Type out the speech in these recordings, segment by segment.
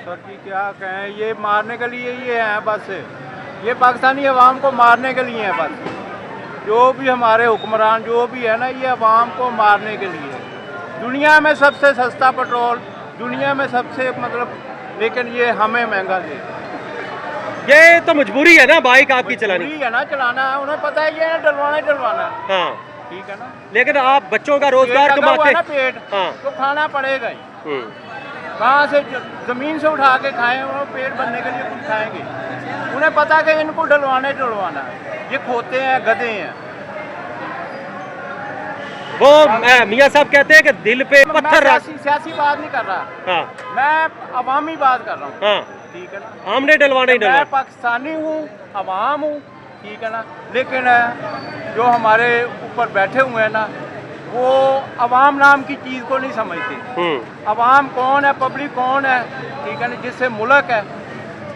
Sir जी क्या कहें, ये मारने के लिए ये हैं बस, ये पाकिस्तानी अवाम को मारने के लिए हैं बस। जो भी हमारे हुक्मरान जो भी है ना, ये अवाम को मारने के लिए। दुनिया में सबसे सस्ता पेट्रोल, दुनिया में सबसे मतलब, लेकिन ये हमें महंगा दे। ये तो मजबूरी है ना बाइक आपकी चलानी। मजबूरी है ना, चलाना है, उन्हें पता है ये डलवाना ही डलवाना है। हाँ ठीक है ना, लेकिन आप बच्चों का रोजगार पेट लगा हुआ कमाते है ना पेट, हाँ। तो खाना पड़ेगा ही। कहाँ से जमीन से उठा के खाएं, वो पेट भरने के लिए कुछ खाएंगे। उन्हें पता है कि इनको डलवाना ही डलवाना है। ये खोते हैं, गधे हैं। वो मियाँ साहब कहते हैं कि दिल पे पत्थर रख। सियासी बात नहीं कर रहा, हाँ मैं अवामी बात कर रहा हूँ। हाँ ठीक है ना, हमने डलवाना ही मैं डलवाना। पाकिस्तानी हूँ, अवाम हूँ, ठीक है ना, लेकिन जो हमारे ऊपर बैठे हुए हैं ना, वो अवाम नाम की चीज़ को नहीं समझते। अवाम कौन है, पब्लिक कौन है, ठीक है ना, जिससे मुल्क है,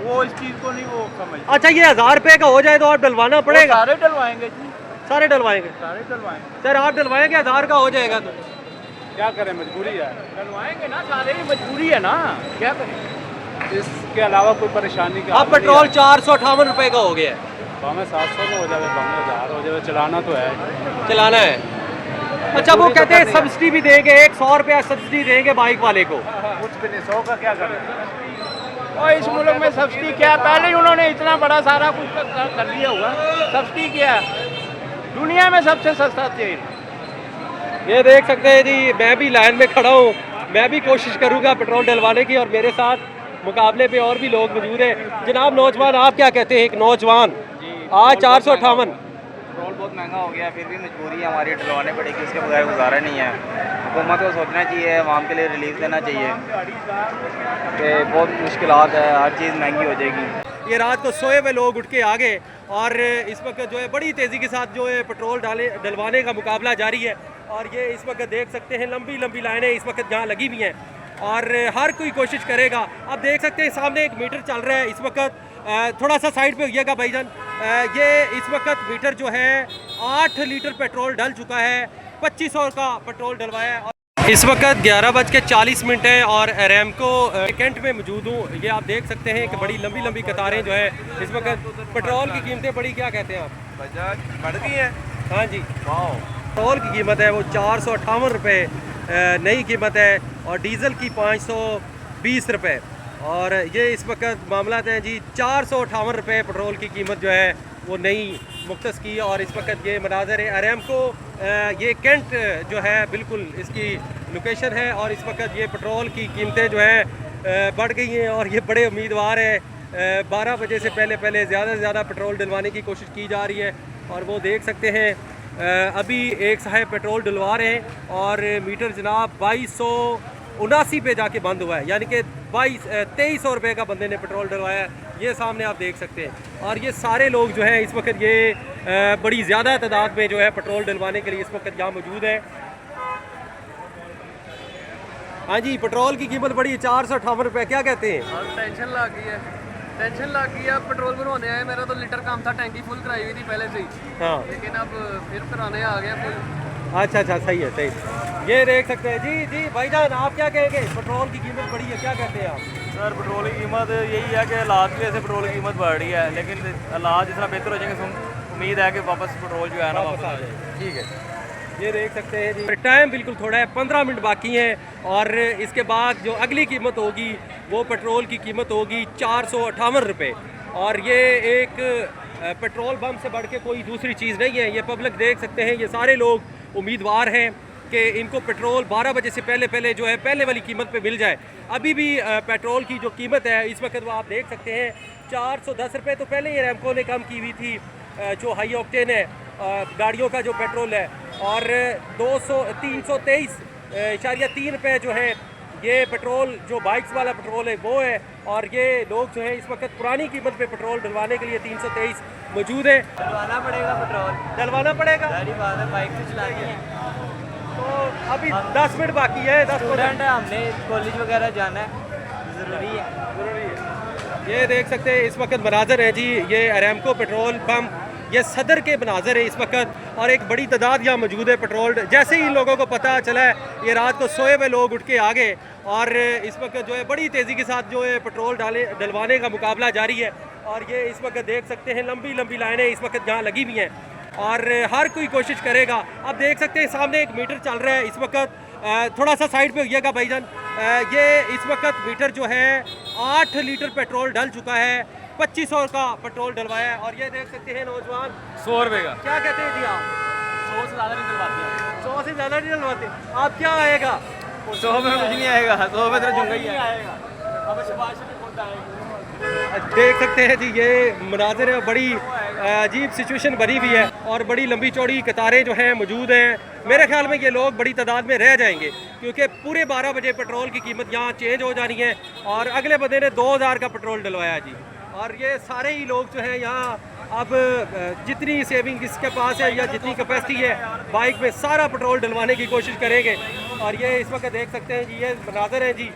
वो इस चीज़ को नहीं वो समझते। अच्छा ये 1000 रुपए का हो जाए तो आप डलवाना पड़ेगा? सारे डलवाएंगे जी, सारे डलवाएंगे। सारे डलवाएंगे। सर आप डलवाएंगे 1000 का हो जाएगा तो? क्या करें, मजबूरी है, डलवाएंगे ना, सारे ही मजबूरी है ना, क्या करें, इसके अलावा कोई परेशानी का। अब पेट्रोल 458 रुपए का हो गया है। भावे 700 में हो जाए, भावे 1000 हो जाए, चलाना तो है, चलाना है। अच्छा वो कहते हैं सब्सिडी भी देंगे, 100 रुपया सब्सिडी देंगे बाइक वाले को। कुछ भी नहीं, 100 का क्या करें। और इस मुल्क में सब्सिडी क्या है, पहले ही उन्होंने इतना बड़ा सारा कुछ कर लिया हुआ, सब्सिडी क्या है, दुनिया में सबसे सस्ता तेल। ये देख सकते हैं जी, मैं भी लाइन में खड़ा हूँ, मैं भी कोशिश करूँगा पेट्रोल डलवाने की, और मेरे साथ मुकाबले पे और भी लोग मौजूद हैं। जनाब नौजवान आप क्या कहते हैं, एक नौजवान आज 458? पेट्रोल बहुत महंगा हो गया, फिर भी मजबूरी है हमारी, डलवाने पड़ेगी, उसके बगैर गुजारा नहीं है। हुकूमत को सोचना चाहिए, आवाम के लिए रिलीफ देना चाहिए कि बहुत मुश्किलात है, हर चीज़ महंगी हो जाएगी। ये रात को सोए हुए लोग उठ के आ गए, और इस वक्त जो है बड़ी तेज़ी के साथ जो है पेट्रोल डलवाने का मुकाबला जारी है। और ये इस वक्त देख सकते हैं लंबी लंबी लाइनें इस वक्त यहाँ लगी हुई हैं, और हर कोई कोशिश करेगा। आप देख सकते हैं सामने एक मीटर चल रहा है इस वक्त, थोड़ा सा साइड पे होइएगा भाईजान। ये इस वक्त मीटर जो है 8 लीटर पेट्रोल डल चुका है, 2500 का पेट्रोल डलवाया है। इस वक्त 11:40 है और अरेमको कैंट में मौजूद हूँ। ये आप देख सकते हैं कि बड़ी लंबी लंबी कतारें जो है इस वक्त। पेट्रोल की कीमतें बड़ी, क्या कहते हैं आप, बढ़ गई है? हाँ जी, पेट्रोल की कीमत है वो 458 रुपये नई कीमत है, और डीज़ल की 520 रुपये। और ये इस वक्त मामला हैं जी, 458 रुपये पेट्रोल की कीमत जो है वो नई मुख्तस की। और इस वक्त ये मनाजर है अरेमको, ये कैंट जो है बिल्कुल इसकी लोकेशन है, और इस वक्त ये पेट्रोल की कीमतें जो है बढ़ गई हैं, और ये बड़े उम्मीदवार हैं। 12 बजे से पहले ज़्यादा से ज़्यादा पेट्रोल डलवाने की कोशिश की जा रही है। और वो देख सकते हैं अभी एक साहब पेट्रोल डलवा रहे हैं, और मीटर जनाब 2279 पे जाके बंद हुआ है, यानी कि 2300 रुपये का बंदे ने पेट्रोल डलवाया है। ये सामने आप देख सकते हैं। और ये सारे लोग जो हैं इस वक्त ये बड़ी ज़्यादा तादाद में जो है पेट्रोल डलवाने के लिए इस वक्त यहाँ मौजूद है। हाँ जी, पेट्रोल की कीमत बड़ी है 458 रुपये, क्या कहते हैं? और टेंशन लग गई है, टेंशन लग गई है। पेट्रोल भरवाने आए, मेरा तो लीटर काम था, टैंकी फुल कराई हुई थी पहले से ही, हाँ, लेकिन अब फिर कराने आ गया फुल। अच्छा अच्छा, सही है सही। ये देख सकते हैं जी जी भाईजान, आप क्या कहेंगे, पेट्रोल की कीमत बढ़ी है, क्या कहते हैं आप? सर पेट्रोल की कीमत यही है कि हालात की वजह से पेट्रोल की कीमत बढ़ रही है, लेकिन हालात जितना बेहतर हो जाएंगे, उम्मीद है कि वापस पेट्रोल जो है ना वापस आ जाए। ठीक है, ये देख सकते हैं जी, टाइम बिल्कुल थोड़ा है, 15 मिनट बाकी हैं, और इसके बाद जो अगली कीमत होगी वो पेट्रोल की कीमत होगी 458 रुपये। और ये एक पेट्रोल पंप से बढ़ के कोई दूसरी चीज़ नहीं है। ये पब्लिक देख सकते हैं, ये सारे लोग उम्मीदवार हैं कि इनको पेट्रोल 12 बजे से पहले जो है पहले वाली कीमत पे मिल जाए। अभी भी पेट्रोल की जो कीमत है इस वक्त वो आप देख सकते हैं 410 रुपये तो पहले ही अरेमको ने कम की हुई थी, जो हाई ऑक्टेन है गाड़ियों का जो पेट्रोल है, और 323.3 रुपये जो है ये पेट्रोल जो बाइक्स वाला पेट्रोल है वो है। और ये लोग जो है इस वक्त पुरानी कीमत पे पेट्रोल डलवाने के लिए 323 मौजूद है। डलवाना पड़ेगा पेट्रोल, डलवाना पड़ेगा, सारी बात है, बाइक तो चलानी है। तो अभी 10 मिनट बाकी है, 10 स्टूडेंट है, हमने कॉलेज वगैरह जाना है, ज़रूरी है। ये देख सकते हैं इस वक्त मनाजर है जी, ये अरेमको पेट्रोल पंप, ये सदर के मनाजर है इस वक्त, और एक बड़ी तादाद यहाँ मौजूद है पेट्रोल। जैसे ही इन लोगों को पता चला है, ये रात को सोए हुए लोग उठ के आ गए, और इस वक्त जो है बड़ी तेज़ी के साथ जो है पेट्रोल डलवाने का मुकाबला जारी है। और ये इस वक्त देख सकते हैं लंबी लंबी लाइनें इस वक्त यहाँ लगी हुई हैं और हर कोई कोशिश करेगा। अब देख सकते हैं सामने एक मीटर चल रहा है इस वक्त, थोड़ा सा साइड पे होइएगा भाईजान। ये इस वक्त मीटर जो है 8 लीटर पेट्रोल डल चुका है, 2500 का पेट्रोल डलवाया है। और ये देख सकते हैं नौजवान 100 रुपये का। क्या कहते हैं जी आप? 100 से ज़्यादा नहीं डलवाते हैं। 100 से ज़्यादा नहीं डलवाते आप? क्या आएगा? 100 में कुछ नहीं आएगा, 100 में तो झुंगा ही आएगा। अब शबाश भी खुद आएगा। देख सकते हैं जी ये मनाजिर है, बड़ी अजीब सिचुएशन बनी हुई है और बड़ी लंबी चौड़ी कतारें जो हैं मौजूद हैं। मेरे ख्याल में ये लोग बड़ी तादाद में रह जाएंगे क्योंकि पूरे 12 बजे पेट्रोल की कीमत यहाँ चेंज हो जानी है और अगले बंदे ने 2000 का पेट्रोल डलवाया जी। और ये सारे ही लोग जो हैं यहाँ अब जितनी सेविंग किसके पास है या जितनी कैपेसिटी है बाइक में सारा पेट्रोल डलवाने की कोशिश करेंगे। और ये इस वक्त देख सकते हैं जी ये मनाजिर हैं जी